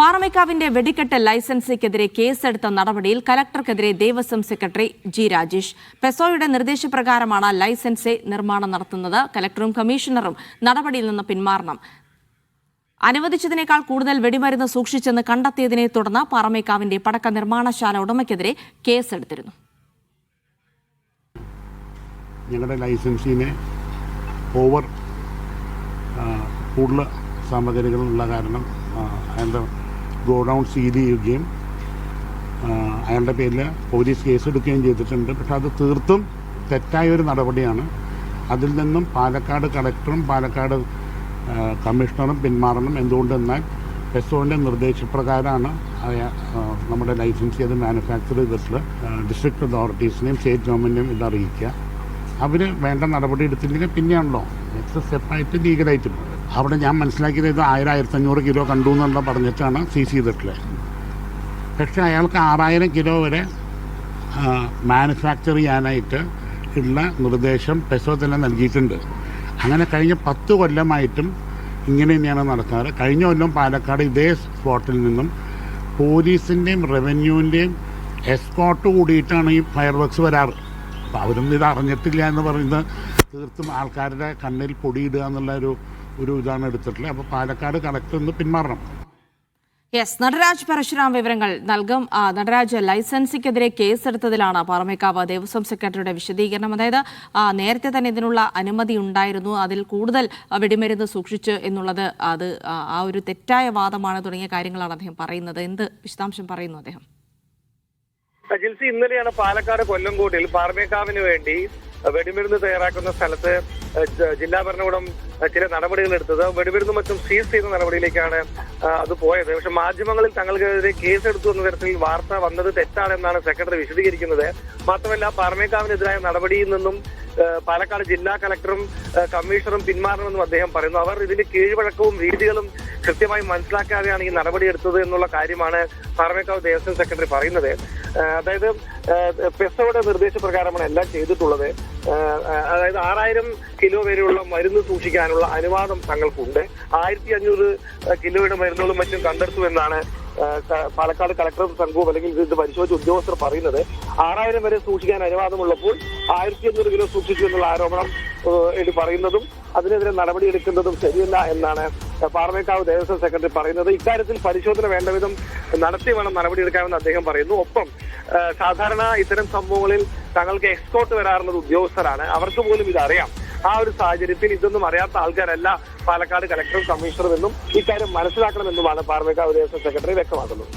പാറമേക്കാവിന്റെ വെടിക്കെട്ട് ലൈസൻസിക്കെതിരെ കേസെടുത്ത നടപടിയിൽ കലക്ടർക്കെതിരെ ദേവസ്വം സെക്രട്ടറി ജി രാജേഷ്. പെസോയുടെ നിർദ്ദേശപ്രകാരമാണ് ലൈസൻസ് നിർമ്മാണം നടത്തുന്നത്. കലക്ടറും കമ്മീഷണറും നടപടിയിൽ നിന്ന് പിന്മാറണം. അനുവദിച്ചതിനേക്കാൾ കൂടുതൽ വെടിമരുന്ന് സൂക്ഷിച്ചെന്ന് കണ്ടെത്തിയതിനെ തുടർന്ന് പാറമേക്കാവിന്റെ പടക്ക നിർമ്മാണശാല ഉടമയ്ക്കെതിരെ കേസെടുത്തിരുന്നു. ഞങ്ങളുടെ ലൈസൻസിനെ ഓവർ കൂടുതൽ സാമഗ്രികളുള്ള കാരണം അയാളുടെ ഗോഡൗൺ സീൽ ചെയ്യുകയും അയാളുടെ പേരിൽ പോലീസ് കേസെടുക്കുകയും ചെയ്തിട്ടുണ്ട്. പക്ഷെ അത് തീർത്തും തെറ്റായൊരു നടപടിയാണ്. അതിൽ നിന്നും പാലക്കാട് കളക്ടറും പാലക്കാട് കമ്മീഷണറും പിന്മാറണം. എന്തുകൊണ്ടെന്നാൽ പെസോൻ്റെ നിർദ്ദേശപ്രകാരമാണ് നമ്മുടെ ലൈസൻസ് ചെയ്ത് മാനുഫാക്ചർ ചെയ്തിട്ടുള്ള ഡിസ്ട്രിക്ട് അതോറിറ്റീസിനെയും സ്റ്റേറ്റ് ഗവൺമെൻറ്റിനെയും ഇത് അറിയിക്കുക. അവർ വേണ്ട നടപടി എടുത്തില്ലെങ്കിൽ പിന്നെയാണല്ലോ നെക്സ്റ്റ് സ്റ്റെപ്പായിട്ട് ലീഗലായിട്ടും. അവിടെ ഞാൻ മനസ്സിലാക്കിയത് ഇത് 1000-1500 കിലോ കണ്ടു എന്നുള്ള പറഞ്ഞിട്ടാണ് സീസ് ചെയ്തിട്ടുള്ളത്. പക്ഷേ അയാൾക്ക് 6000 കിലോ വരെ മാനുഫാക്ചർ ചെയ്യാനായിട്ട് ഉള്ള നിർദ്ദേശം പെസോ തന്നെ നൽകിയിട്ടുണ്ട്. അങ്ങനെ കഴിഞ്ഞ 10 കൊല്ലമായിട്ടും ഇങ്ങനെ തന്നെയാണ് നടക്കാറ്. കഴിഞ്ഞ കൊല്ലം പാലക്കാട് ഇതേ സ്പോട്ടിൽ നിന്നും പോലീസിൻ്റെയും റവന്യൂവിൻ്റെയും എസ്കോർട്ട് കൂടിയിട്ടാണ് ഈ ഫയർ വർക്ക്സ് വരാറ്. അപ്പോൾ അവരൊന്നും ഇത് അറിഞ്ഞിട്ടില്ല എന്ന് പറയുന്നത് തീർത്തും ആൾക്കാരുടെ കണ്ണിൽ പൊടിയിടുക എന്നുള്ള ഒരു ഇതാണ് എടുത്തിട്ടുള്ളത്. അപ്പോൾ പാലക്കാട് കളക്ടർ നിന്ന് പിന്മാറണം. യെസ്, നടരാജ് പരശുരാം വിവരങ്ങൾ നൽകും. നടരാജ്, ലൈസൻസിക്കെതിരെ കേസെടുത്തതിലാണ് പാറമേക്കാവ് ദേവസ്വം സെക്രട്ടറിയുടെ വിശദീകരണം. അതായത് നേരത്തെ തന്നെ ഇതിനുള്ള അനുമതി ഉണ്ടായിരുന്നു, അതിൽ കൂടുതൽ വെടിമരുന്ന് സൂക്ഷിച്ചു എന്നുള്ളത് അത് ആ ഒരു തെറ്റായ വാദമാണ് തുടങ്ങിയ കാര്യങ്ങളാണ് അദ്ദേഹം പറയുന്നത്. എന്ത് വിശദാംശം പറയുന്നു അദ്ദേഹം? ജിൽസി, ഇന്നലെയാണ് പാലക്കാട് കൊല്ലംകോട്ടിൽ പാറമേക്കാവിന് വേണ്ടി വെടിമരുന്ന് തയ്യാറാക്കുന്ന സ്ഥലത്ത് ജില്ലാ ഭരണകൂടം ചില നടപടികൾ എടുത്തത്. വെടിമരുന്നും മറ്റും സീസ് ചെയ്യുന്ന നടപടിയിലേക്കാണ് അത് പോയത്. പക്ഷെ മാധ്യമങ്ങളിൽ തങ്ങൾക്കെതിരെ കേസെടുത്തു എന്ന തരത്തിൽ വാർത്ത വന്നത് തെറ്റാണെന്നാണ് സെക്രട്ടറി വിശദീകരിക്കുന്നത്. മാത്രമല്ല, പാറമേക്കാവിനെതിരായ നടപടിയിൽ നിന്നും പാലക്കാട് ജില്ലാ കളക്ടറും കമ്മീഷണറും പിന്മാറണമെന്നും അദ്ദേഹം പറയുന്നു. അവർ ഇതിന്റെ കീഴ്വഴക്കവും രീതികളും കൃത്യമായി മനസ്സിലാക്കാതെയാണ് ഈ നടപടിയെടുത്തത് എന്നുള്ള കാര്യമാണ് പാറമേക്കാവ് ദേവസ്വം സെക്രട്ടറി പറയുന്നത്. അതായത് പെസോയുടെ നിർദ്ദേശപ്രകാരമാണ് എല്ലാം ചെയ്തിട്ടുള്ളത്. അതായത് 6000 കിലോ വരെയുള്ള മരുന്ന് സൂക്ഷിക്കാനുള്ള അനുവാദം തങ്ങൾക്കുണ്ട്. 1500 കിലോയുടെ മരുന്നുകളും മറ്റും കണ്ടെടുത്തു എന്നാണ് പാലക്കാട് കളക്ടറും സംഘവും അല്ലെങ്കിൽ ഇത് പരിശോധിച്ച ഉദ്യോഗസ്ഥർ പറയുന്നത്. 6000 വരെ സൂക്ഷിക്കാൻ അനുവാദമുള്ളപ്പോൾ 1500 കിലോ സൂക്ഷിച്ചു എന്നുള്ള ആരോപണം പറയുന്നതും അതിനെതിരെ നടപടിയെടുക്കുന്നതും ശരിയല്ല എന്നാണ് പാറമേക്കാവ് ദേവസ്വം സെക്രട്ടറി പറയുന്നത്. ഇക്കാര്യത്തിൽ പരിശോധന വേണ്ടവിധം നടത്തി വേണം നടപടിയെടുക്കാമെന്ന് അദ്ദേഹം പറയുന്നു. ഒപ്പം സാധാരണ ഇത്തരം സംഭവങ്ങളിൽ തങ്ങൾക്ക് എക്സ്കോർട്ട് വരാറുള്ളത് ഉദ്യോഗസ്ഥരാണ്, അവർക്ക് പോലും ഇതറിയാം. ആ ഒരു സാഹചര്യത്തിൽ ഇതൊന്നും അറിയാത്ത ആൾക്കാരല്ല പാലക്കാട് കളക്ടറും കമ്മീഷണറും എന്നും ഇക്കാര്യം മനസ്സിലാക്കണമെന്നുമാണ് പാറമേക്കാവ് ദേവസ്വം സെക്രട്ടറി വ്യക്തമാക്കുന്നത്.